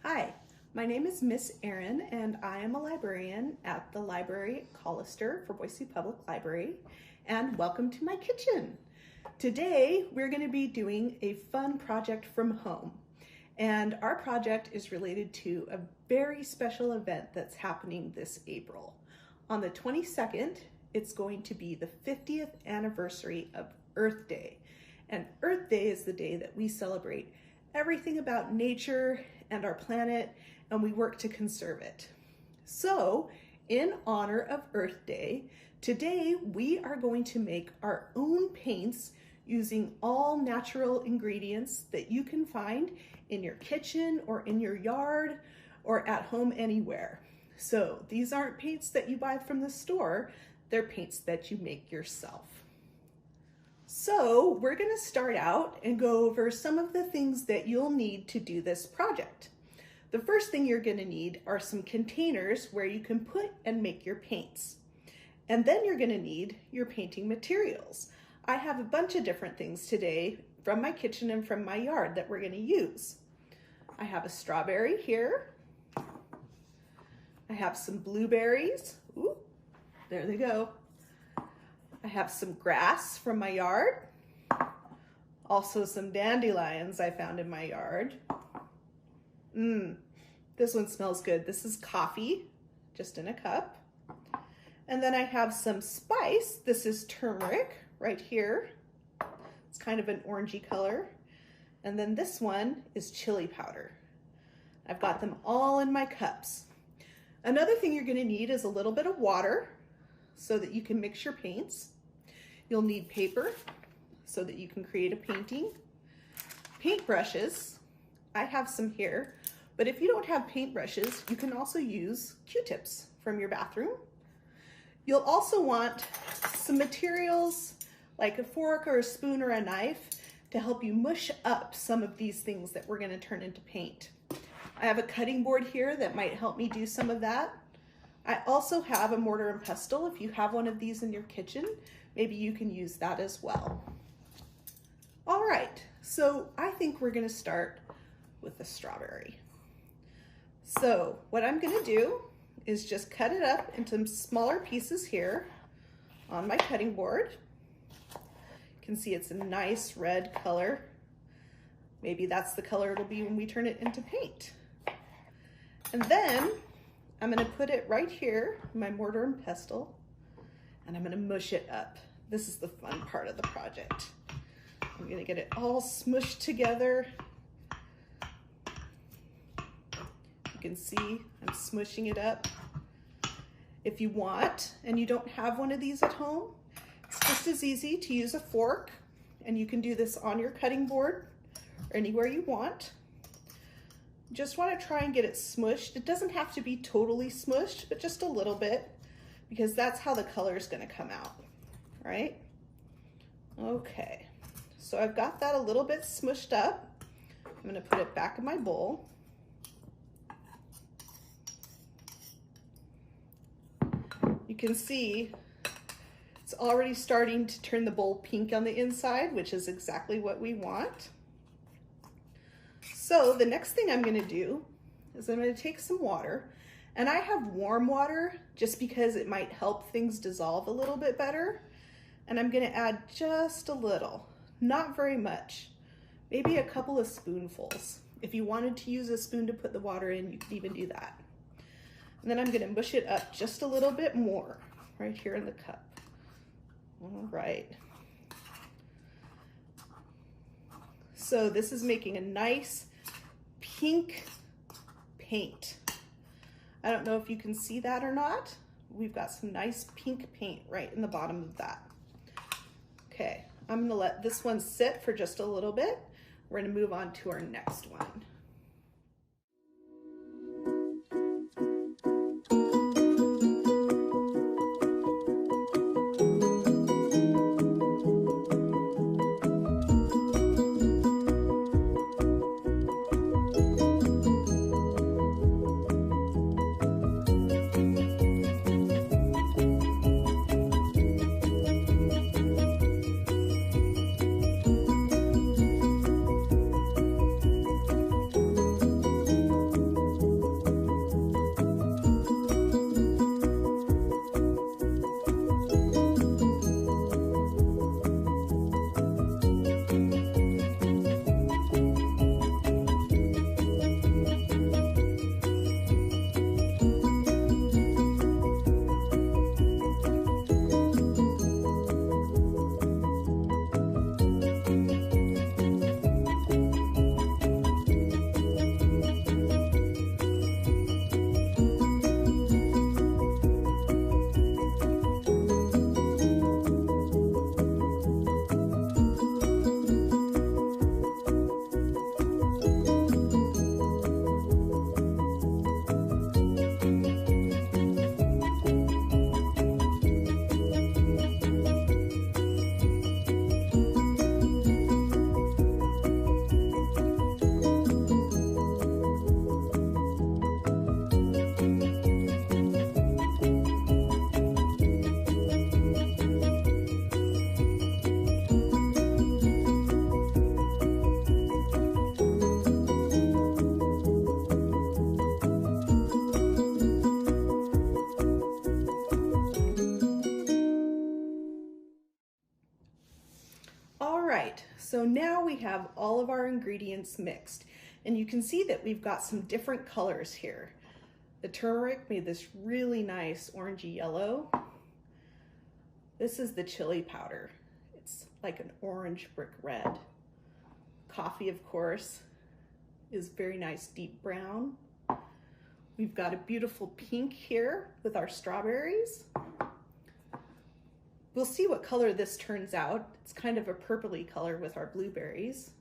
Hi, my name is Miss Erin and I am a librarian at the library at Collister for Boise Public Library, and welcome to my kitchen. Today we're going to be doing a fun project from home, and our project is related to a very special event that's happening this April. On the 22nd, it's going to be the 50th anniversary of Earth Day, and Earth Day is the day that we celebrate everything about nature and our planet, and we work to conserve it. So, in honor of Earth Day, today we are going to make our own paints using all natural ingredients that you can find in your kitchen or in your yard or at home anywhere. So these aren't paints that you buy from the store, they're paints that you make yourself. So we're going to start out and go over some of the things that you'll need to do this project. The first thing you're going to need are some containers where you can put and make your paints. And then you're going to need your painting materials. I have a bunch of different things today from my kitchen and from my yard that we're going to use. I have a strawberry here. I have some blueberries. Ooh, there they go. I have some grass from my yard. Also some dandelions I found in my yard. This one smells good. This is coffee, just in a cup. And then I have some spice. This is turmeric right here. It's kind of an orangey color. And then this one is chili powder. I've got them all in my cups. Another thing you're going to need is a little bit of water so that you can mix your paints. You'll need paper so that you can create a painting. Paintbrushes, I have some here, but if you don't have paintbrushes, you can also use Q-tips from your bathroom. You'll also want some materials like a fork or a spoon or a knife to help you mush up some of these things that we're going to turn into paint. I have a cutting board here that might help me do some of that. I also have a mortar and pestle. If you have one of these in your kitchen, maybe you can use that as well. All right, so I think we're going to start with the strawberry. So what I'm going to do is just cut it up into smaller pieces here on my cutting board. You can see it's a nice red color. Maybe that's the color it'll be when we turn it into paint. And then I'm going to put it right here in my mortar and pestle, and I'm going to mush it up. This is the fun part of the project. I'm going to get it all smushed together. You can see I'm smushing it up. If you want and you don't have one of these at home, it's just as easy to use a fork, and you can do this on your cutting board or anywhere you want. Just want to try and get it smushed. It doesn't have to be totally smushed, but just a little bit, because that's how the color is going to come out, right? Okay, so I've got that a little bit smushed up. I'm going to put it back in my bowl. You can see it's already starting to turn the bowl pink on the inside, which is exactly what we want. So the next thing I'm going to do is I'm going to take some water, and I have warm water just because it might help things dissolve a little bit better. And I'm going to add just a little, not very much, maybe a couple of spoonfuls. If you wanted to use a spoon to put the water in, you could even do that. And then I'm going to mush it up just a little bit more right here in the cup. All right. So this is making a nice pink paint. I don't know if you can see that or not. We've got some nice pink paint right in the bottom of that. Okay, I'm going to let this one sit for just a little bit. We're going to move on to our next one. So now we have all of our ingredients mixed, and you can see that we've got some different colors here. The turmeric made this really nice orangey yellow. This is the chili powder. It's like an orange brick red. Coffee, of course, is very nice deep brown. We've got a beautiful pink here with our strawberries. We'll see what color this turns out. It's kind of a purpley color with our blueberries.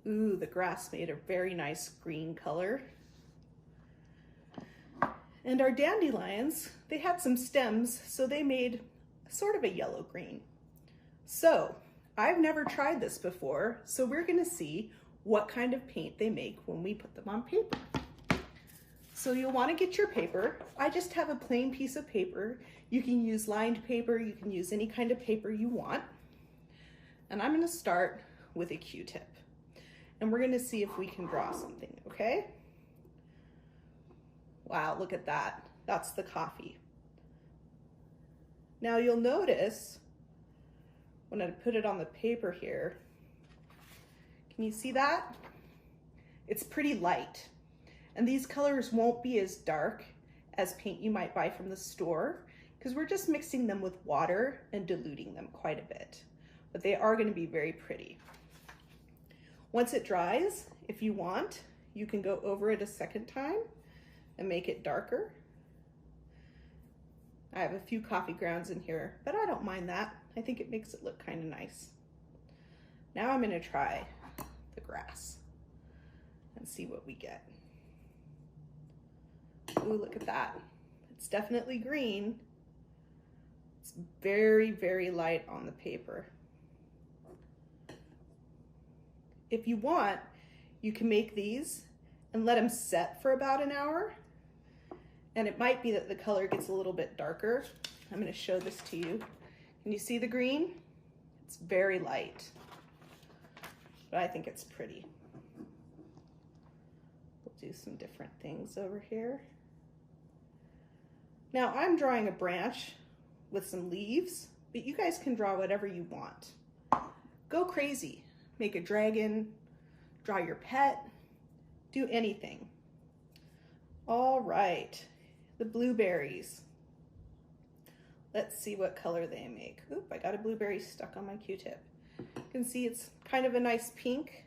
Ooh, the grass made a very nice green color. And our dandelions, they had some stems, so they made sort of a yellow-green. So, I've never tried this before, so we're gonna see what kind of paint they make when we put them on paper. So you'll wanna get your paper. I just have a plain piece of paper. You can use lined paper, you can use any kind of paper you want. And I'm gonna start with a Q-tip. And we're gonna see if we can draw something, okay? Wow, look at that. That's the coffee. Now you'll notice when I put it on the paper here, can you see that? It's pretty light. And these colors won't be as dark as paint you might buy from the store because we're just mixing them with water and diluting them quite a bit. But they are going to be very pretty. Once it dries, if you want, you can go over it a second time and make it darker. I have a few coffee grounds in here, but I don't mind that. I think it makes it look kind of nice. Now I'm going to try the grass and see what we get. Ooh, look at that. It's definitely green. It's very, very light on the paper. If you want, you can make these and let them set for about an hour. And it might be that the color gets a little bit darker. I'm going to show this to you. Can you see the green? It's very light, but I think it's pretty. We'll do some different things over here. Now I'm drawing a branch with some leaves, but you guys can draw whatever you want. Go crazy. Make a dragon, draw your pet, do anything. All right, the blueberries. Let's see what color they make. Oop, I got a blueberry stuck on my Q-tip. You can see it's kind of a nice pink.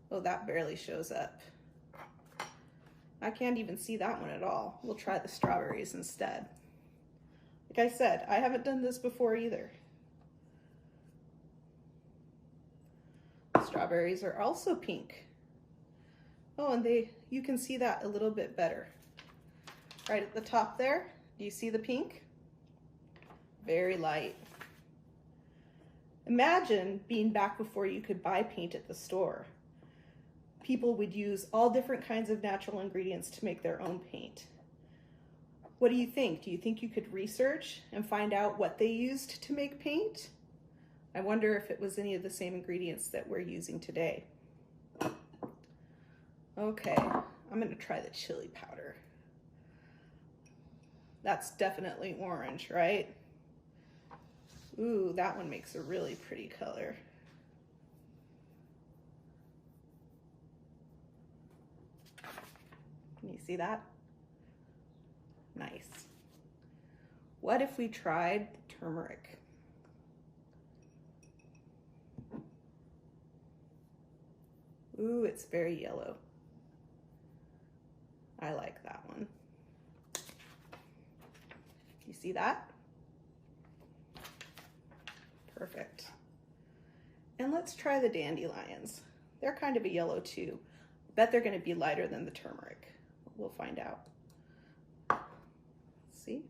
Oh, that barely shows up. I can't even see that one at all. We'll try the strawberries instead. Like I said, I haven't done this before either. Strawberries are also pink. Oh, and you can see that a little bit better. Right at the top there, do you see the pink? Very light. Imagine being back before you could buy paint at the store. People would use all different kinds of natural ingredients to make their own paint. What do you think? Do you think you could research and find out what they used to make paint? I wonder if it was any of the same ingredients that we're using today. Okay, I'm gonna try the chili powder. That's definitely orange, right? Ooh, that one makes a really pretty color. Can you see that? Nice. What if we tried the turmeric? Ooh, it's very yellow. I like that one. You see that? Perfect. And let's try the dandelions. They're kind of a yellow too. Bet they're going to be lighter than the turmeric. We'll find out. See?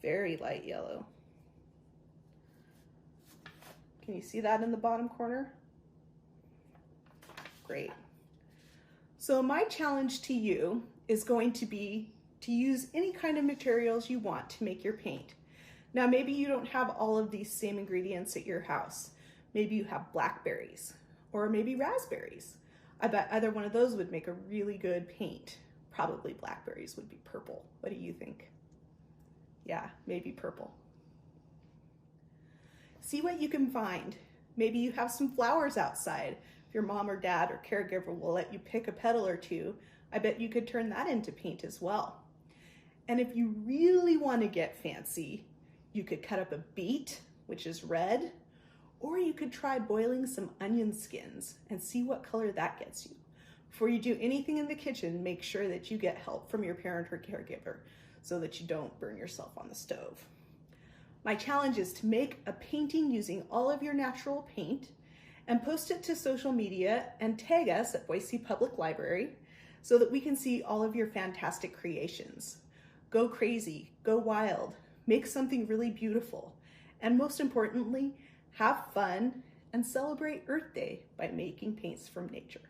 Very light yellow. Can you see that in the bottom corner? Great. So my challenge to you is going to be to use any kind of materials you want to make your paint. Now maybe you don't have all of these same ingredients at your house. Maybe you have blackberries or maybe raspberries. I bet either one of those would make a really good paint. Probably blackberries would be purple. What do you think? Yeah, maybe purple. See what you can find. Maybe you have some flowers outside. If your mom or dad or caregiver will let you pick a petal or two, I bet you could turn that into paint as well. And if you really want to get fancy, you could cut up a beet, which is red, or you could try boiling some onion skins and see what color that gets you. Before you do anything in the kitchen, make sure that you get help from your parent or caregiver so that you don't burn yourself on the stove. My challenge is to make a painting using all of your natural paint and post it to social media and tag us at Boise Public Library so that we can see all of your fantastic creations. Go crazy, go wild, make something really beautiful, and most importantly, have fun and celebrate Earth Day by making paints from nature.